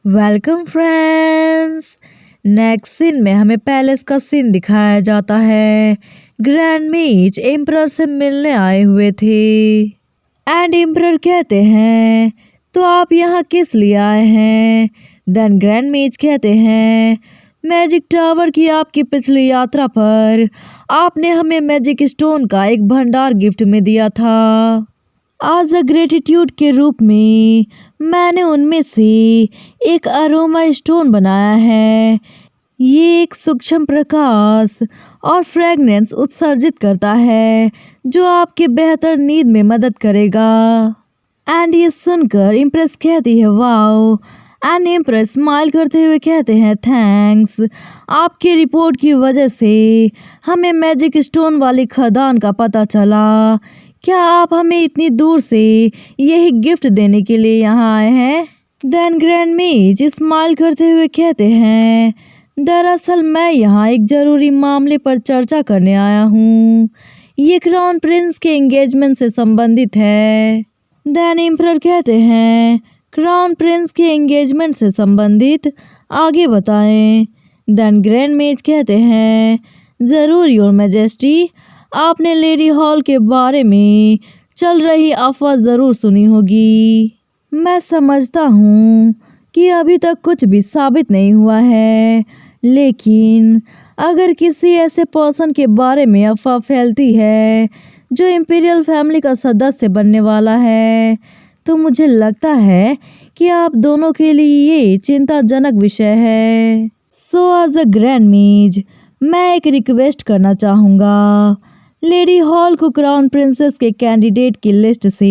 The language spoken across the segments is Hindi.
Welcome friends. नेक्स्ट सीन में हमें पैलेस का सीन दिखाया जाता है। ग्रैंड मेज एम्परर से मिलने आए हुए थे एंड एम्परर कहते हैं तो आप यहाँ किस लिए आए हैं। देन ग्रैंड मेज कहते हैं मैजिक टावर की आपकी पिछली यात्रा पर आपने हमें मैजिक स्टोन का एक भंडार गिफ्ट में दिया था। आज अ ग्रेटिट्यूड के रूप में मैंने उनमें से एक अरोमा स्टोन बनाया है। ये एक सूक्ष्म प्रकाश और फ्रेगनेंस उत्सर्जित करता है जो आपके बेहतर नींद में मदद करेगा। एंड ये सुनकर इम्प्रेस कहती है वाओ। एंड इम्प्रेस स्माइल करते हुए कहते हैं थैंक्स। आपकी रिपोर्ट की वजह से हमें मैजिक स्टोन वाली खदान का पता चला। क्या आप हमें इतनी दूर से यही गिफ्ट देने के लिए यहाँ आए हैं। देन ग्रैंड मेज स्माइल करते हुए कहते हैं दरअसल मैं यहाँ एक जरूरी मामले पर चर्चा करने आया हूँ। ये क्राउन प्रिंस के एंगेजमेंट से संबंधित है। देन एम्परर कहते हैं क्राउन प्रिंस के एंगेजमेंट से संबंधित आगे बताएं। देन ग्रैंड मेज कहते हैं ज़रूर योर मैजेस्टी। आपने लेडी हॉल के बारे में चल रही अफवाह ज़रूर सुनी होगी। मैं समझता हूँ कि अभी तक कुछ भी साबित नहीं हुआ है, लेकिन अगर किसी ऐसे पर्सन के बारे में अफवाह फैलती है जो इंपीरियल फैमिली का सदस्य बनने वाला है तो मुझे लगता है कि आप दोनों के लिए ये चिंताजनक विषय है। सो एज अ ग्रैंड मेज मैं एक रिक्वेस्ट करना चाहूँगा। लेडी हॉल को क्राउन प्रिंसेस के कैंडिडेट की लिस्ट से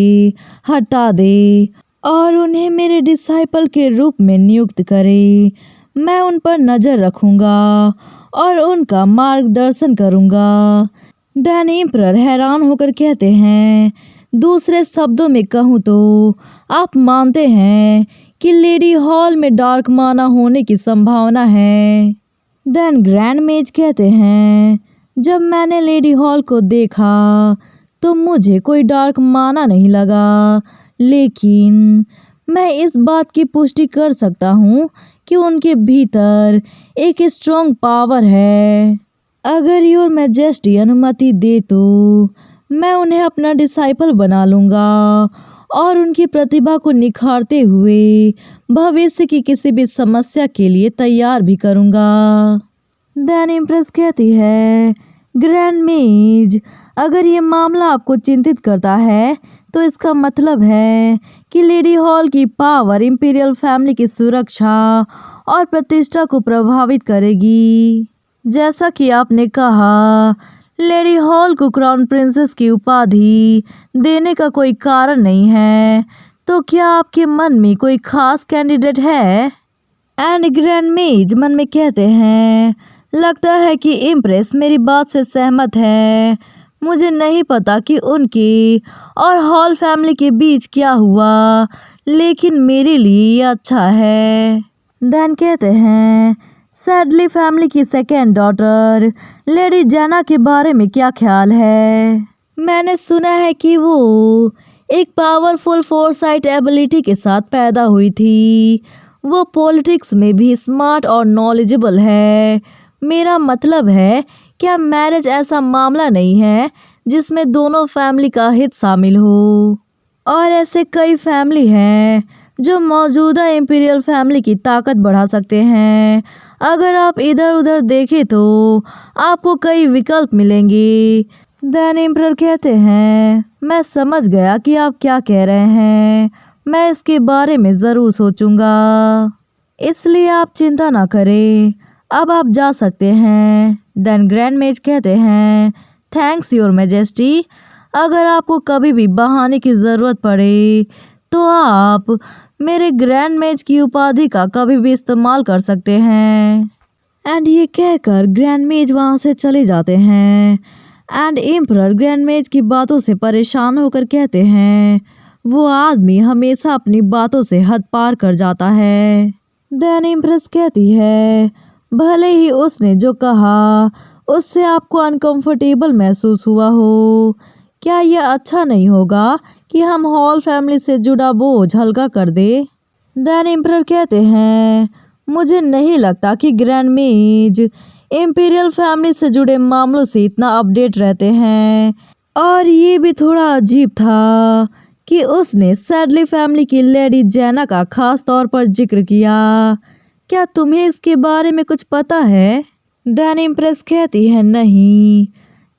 हटा दे और उन्हें मेरे डिसाइपल के रूप में नियुक्त करे। मैं उन पर नज़र रखूँगा और उनका मार्गदर्शन करूँगा। देन एम्परर हैरान होकर कहते हैं दूसरे शब्दों में कहूँ तो आप मानते हैं कि लेडी हॉल में डार्क माना होने की संभावना है। देन ग्रैंड मेज कहते हैं जब मैंने लेडी हॉल को देखा तो मुझे कोई डार्क माना नहीं लगा, लेकिन मैं इस बात की पुष्टि कर सकता हूँ कि उनके भीतर एक स्ट्रॉन्ग पावर है। अगर योर मैजेस्टी अनुमति दे तो मैं उन्हें अपना डिसाइपल बना लूँगा और उनकी प्रतिभा को निखारते हुए भविष्य की किसी भी समस्या के लिए तैयार भी करूँगा। देन इम्प्रेस कहती है ग्रैंड मेज अगर ये मामला आपको चिंतित करता है तो इसका मतलब है कि लेडी हॉल की पावर इंपीरियल फैमिली की सुरक्षा और प्रतिष्ठा को प्रभावित करेगी। जैसा कि आपने कहा लेडी हॉल को क्राउन प्रिंसेस की उपाधि देने का कोई कारण नहीं है, तो क्या आपके मन में कोई खास कैंडिडेट है। एंड ग्रैंड मेज मन में कहते हैं लगता है कि इम्प्रेस मेरी बात से सहमत है। मुझे नहीं पता कि उनकी और हॉल फैमिली के बीच क्या हुआ, लेकिन मेरे लिए ये अच्छा है। देन कहते हैं सैडली फैमिली की सेकेंड डॉटर लेडी जेना के बारे में क्या ख्याल है। मैंने सुना है कि वो एक पावरफुल फोरसाइट एबिलिटी के साथ पैदा हुई थी। वो पॉलिटिक्स में भी स्मार्ट और नॉलेजेबल है। मेरा मतलब है क्या मैरिज ऐसा मामला नहीं है जिसमें दोनों फैमिली का हित शामिल हो, और ऐसे कई फैमिली हैं जो मौजूदा इंपीरियल फैमिली की ताकत बढ़ा सकते हैं। अगर आप इधर उधर देखें तो आपको कई विकल्प मिलेंगे। देन एम्परर कहते हैं मैं समझ गया कि आप क्या कह रहे हैं। मैं इसके बारे में ज़रूर सोचूंगा, इसलिए आप चिंता ना करें। अब आप जा सकते हैं। देन ग्रैंड मेज कहते हैं थैंक्स योर मैजेस्टी। अगर आपको कभी भी बहाने की ज़रूरत पड़े तो आप मेरे ग्रैंड मेज की उपाधि का कभी भी इस्तेमाल कर सकते हैं। एंड ये कहकर ग्रैंड मेज वहाँ से चले जाते हैं। एंड एम्परर ग्रैंड मेज की बातों से परेशान होकर कहते हैं वो आदमी हमेशा अपनी बातों से हद पार कर जाता है। देन एम्प्रेस कहती है भले ही उसने जो कहा उससे आपको अनकंफर्टेबल महसूस हुआ हो, क्या यह अच्छा नहीं होगा कि हम हॉल फैमिली से जुड़ा बोझ हल्का कर दे। देन एम्परर कहते हैं, मुझे नहीं लगता कि ग्रैंड मेज इम्पीरियल फैमिली से जुड़े मामलों से इतना अपडेट रहते हैं। और ये भी थोड़ा अजीब था कि उसने सैडली फैमिली की लेडी जैना का खास तौर पर जिक्र किया। क्या तुम्हें इसके बारे में कुछ पता है? देन इम्प्रेस कहती है, नहीं,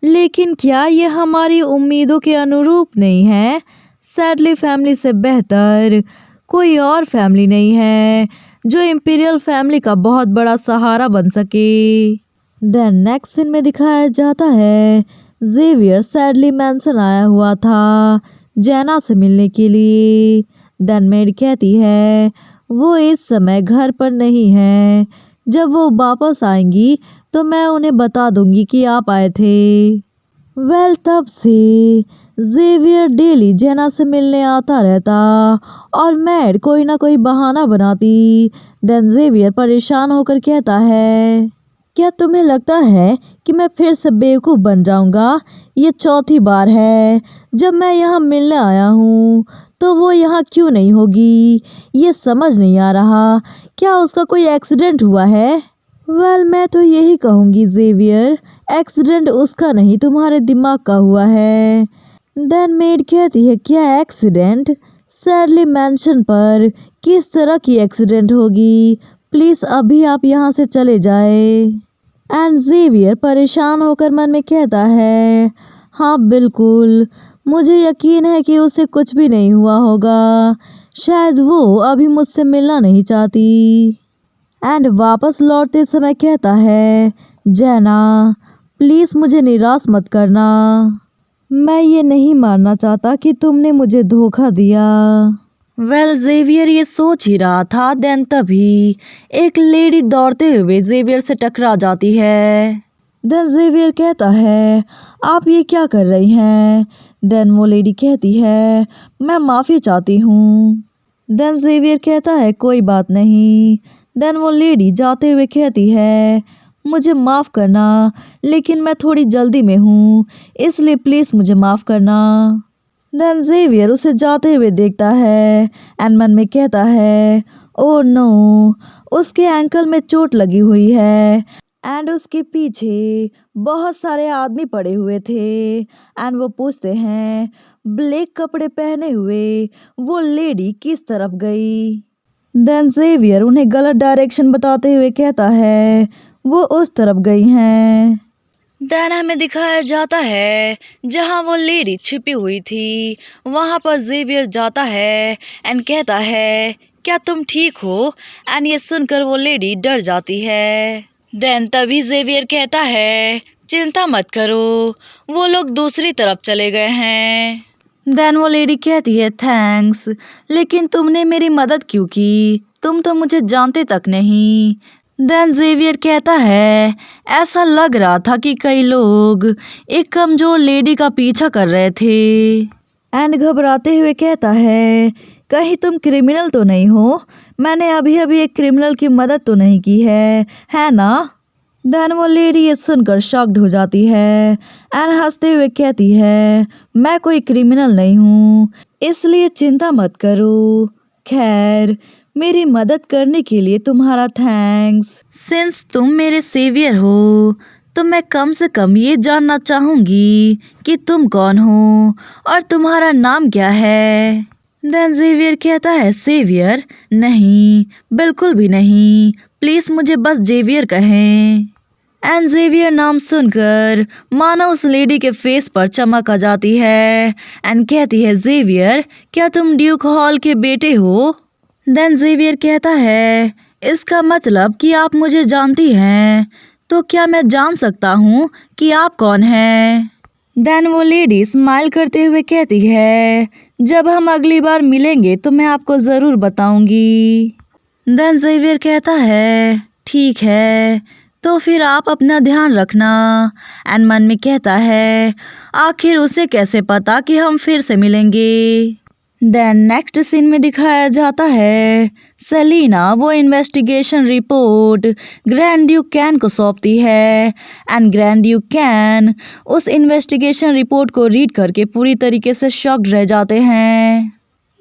लेकिन क्या ये हमारी उम्मीदों के अनुरूप नहीं है? सैडली फैमिली से बेहतर कोई और फैमिली नहीं है जो इम्पीरियल फैमिली का बहुत बड़ा सहारा बन सके। देन नेक्स्ट सीन में दिखाया जाता है जेवियर सैडली मैंसन आया हुआ था जैना से मिलने के लिए। देन मेड कहती है वो इस समय घर पर नहीं है, जब वो वापस आएंगी तो मैं उन्हें बता दूंगी कि आप आए थे। तब से जेवियर डेली जेना से मिलने आता रहता और मैड कोई ना कोई बहाना बनाती। देन जेवियर परेशान होकर कहता है, क्या तुम्हें लगता है कि मैं फिर से बेवकूफ़ बन जाऊंगा? ये चौथी बार है जब मैं यहाँ मिलने आया हूँ, तो वो यहाँ क्यों नहीं होगी? ये समझ नहीं आ रहा। क्या उसका कोई एक्सीडेंट हुआ है? मैं तो यही कहूँगी जेवियर, एक्सीडेंट उसका नहीं तुम्हारे दिमाग का हुआ है। देन मेड कहती है, क्या एक्सीडेंट? सैडली मैंशन पर किस तरह की एक्सीडेंट होगी? प्लीज़ अभी आप यहाँ से चले जाए। एंड जेवियर परेशान होकर मन में कहता है, हाँ बिल्कुल, मुझे यकीन है कि उसे कुछ भी नहीं हुआ होगा। शायद वो अभी मुझसे मिलना नहीं चाहती। एंड वापस लौटते समय कहता है, जैना प्लीज़ मुझे निराश मत करना। मैं ये नहीं मानना चाहता कि तुमने मुझे धोखा दिया। जेवियर ये सोच ही रहा था। देन तभी एक लेडी दौड़ते हुए जेवियर से टकरा जाती है। देन जेवियर कहता है, आप ये क्या कर रही हैं? देन वो लेडी कहती है, मैं माफ़ी चाहती हूँ। देन जेवियर कहता है, कोई बात नहीं। देन वो लेडी जाते हुए कहती है, मुझे माफ़ करना, लेकिन मैं थोड़ी जल्दी में हूँ, इसलिए प्लीज़ मुझे माफ़ करना। देन जेवियर उसे जाते हुए देखता है एंड मन में कहता है, ओह नो, उसके एंकल में चोट लगी हुई है। एंड उसके पीछे बहुत सारे आदमी पड़े हुए थे एंड वो पूछते हैं, ब्लैक कपड़े पहने हुए वो लेडी किस तरफ गई? देन जेवियर उन्हें गलत डायरेक्शन बताते हुए कहता है, वो उस तरफ गई हैं। देन हमें दिखाया जाता है जहाँ वो लेडी छिपी हुई थी, वहाँ पर जेवियर जाता है एंड कहता है, क्या तुम ठीक हो? एंड ये सुनकर वो लेडी डर जाती है। देन तभी जेवियर कहता है, चिंता मत करो, वो लोग दूसरी तरफ चले गए हैं। देन वो लेडी कहती है, थैंक्स, लेकिन तुमने मेरी मदद क्यों की? तुम तो मुझे जानते तक नहीं। देन जेवियर कहता है, ऐसा लग रहा था कि कई लोग एक कमजोर लेडी का पीछा कर रहे थे। एंड घबराते हुए कहता है, कहीं तुम क्रिमिनल तो नहीं हो? मैंने अभी अभी एक क्रिमिनल की मदद तो नहीं की है ना? देन वो लेडी ये सुनकर शॉक्ड हो जाती है एंड हंसते हुए कहती है, मैं कोई क्रिमिनल नहीं हूँ, इसलिए चिंता मत करो। खैर, मेरी मदद करने के लिए तुम्हारा थैंक्स। सिंस तुम मेरे सेवियर हो, तो मैं कम से कम ये जानना चाहूँगी कि तुम कौन हो और तुम्हारा नाम क्या है? देन जेवियर कहता है, सेवियर? नहीं, बिल्कुल भी नहीं, प्लीज़ मुझे बस जेवियर कहें। एंड जेवियर नाम सुनकर मानो उस लेडी के फेस पर चमक आ जाती है एंड कहती है, जेवियर, क्या तुम ड्यूक हॉल के बेटे हो? देन जेवियर कहता है, इसका मतलब कि आप मुझे जानती हैं, तो क्या मैं जान सकता हूँ कि आप कौन हैं? देन वो लेडी स्माइल करते हुए कहती है, जब हम अगली बार मिलेंगे तो मैं आपको ज़रूर बताऊंगी। देन जेवियर कहता है, ठीक है, तो फिर आप अपना ध्यान रखना। एंड मन में कहता है, आखिर उसे कैसे पता कि हम फिर से मिलेंगे? देन नेक्स्ट सीन में दिखाया जाता है सेलिना वो investigation report grand Duke can को सौंपती है एंड ग्रैंड ड्यूक कैन उस इन्वेस्टिगेशन रिपोर्ट को रीड करके पूरी तरीके से शॉक्ड रह जाते हैं।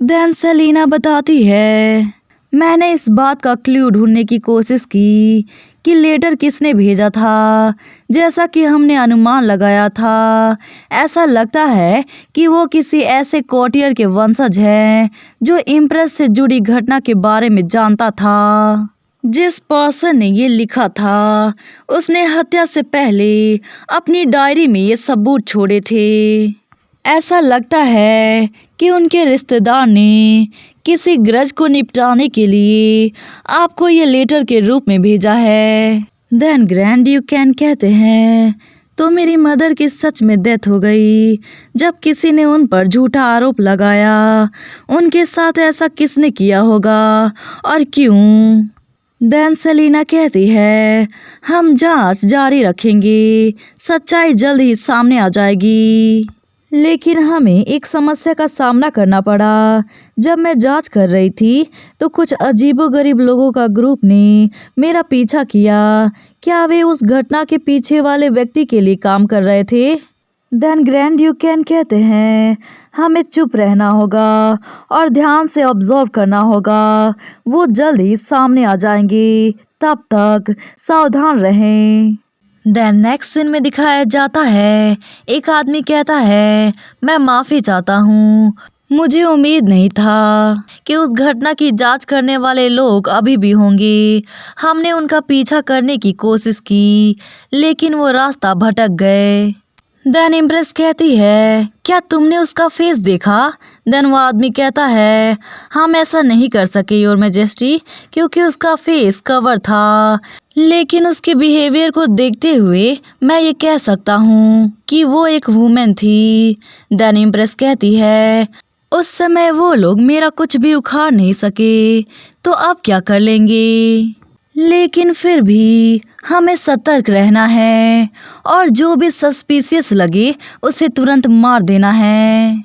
देन सेलिना बताती है, मैंने इस बात का क्लू ढूंढने की कोशिश की कि लेटर किसने भेजा था। जैसा कि हमने अनुमान लगाया था, ऐसा लगता है कि वो किसी ऐसे कॉटियर के वंशज हैं जो इम्प्रेस से जुड़ी घटना के बारे में जानता था। जिस पर्सन ने ये लिखा था उसने हत्या से पहले अपनी डायरी में ये सबूत छोड़े थे। ऐसा लगता है कि उनके रिश्तेदार ने किसी ग्रज को निपटाने के लिए आपको ये लेटर के रूप में भेजा है। देन ग्रैंड ड्यूक कहते हैं, तो मेरी मदर की सच में डेथ हो गई जब किसी ने उन पर झूठा आरोप लगाया। उनके साथ ऐसा किसने किया होगा और क्यों? देन सेलिना कहती है, हम जांच जारी रखेंगे, सच्चाई जल्द ही सामने आ जाएगी। लेकिन हमें एक समस्या का सामना करना पड़ा। जब मैं जांच कर रही थी तो कुछ अजीबोगरीब लोगों का ग्रुप ने मेरा पीछा किया। क्या वे उस घटना के पीछे वाले व्यक्ति के लिए काम कर रहे थे? देन ग्रैंड ड्यूक कहते हैं, हमें चुप रहना होगा और ध्यान से ऑब्जर्व करना होगा। वो जल्द ही सामने आ जाएंगे, तब तक सावधान रहें। देन नेक्स्ट सीन में दिखाया जाता है, एक आदमी कहता है, मैं माफ़ी चाहता हूँ, मुझे उम्मीद नहीं था कि उस घटना की जांच करने वाले लोग अभी भी होंगे। हमने उनका पीछा करने की कोशिश की लेकिन वो रास्ता भटक गए। देन इम्प्रेस कहती है, क्या तुमने उसका फेस देखा? देन वो आदमी कहता है, हम ऐसा नहीं कर सके योर मैजेस्टी, क्योंकि उसका फेस कवर था। लेकिन उसके बिहेवियर को देखते हुए मैं ये कह सकता हूँ कि वो एक वुमेन थी। देन इम्प्रेस कहती है, उस समय वो लोग मेरा कुछ भी उखाड़ नहीं सके, तो अब क्या कर लेंगे? लेकिन फिर भी हमें सतर्क रहना है और जो भी सस्पिशियस लगे उसे तुरंत मार देना है।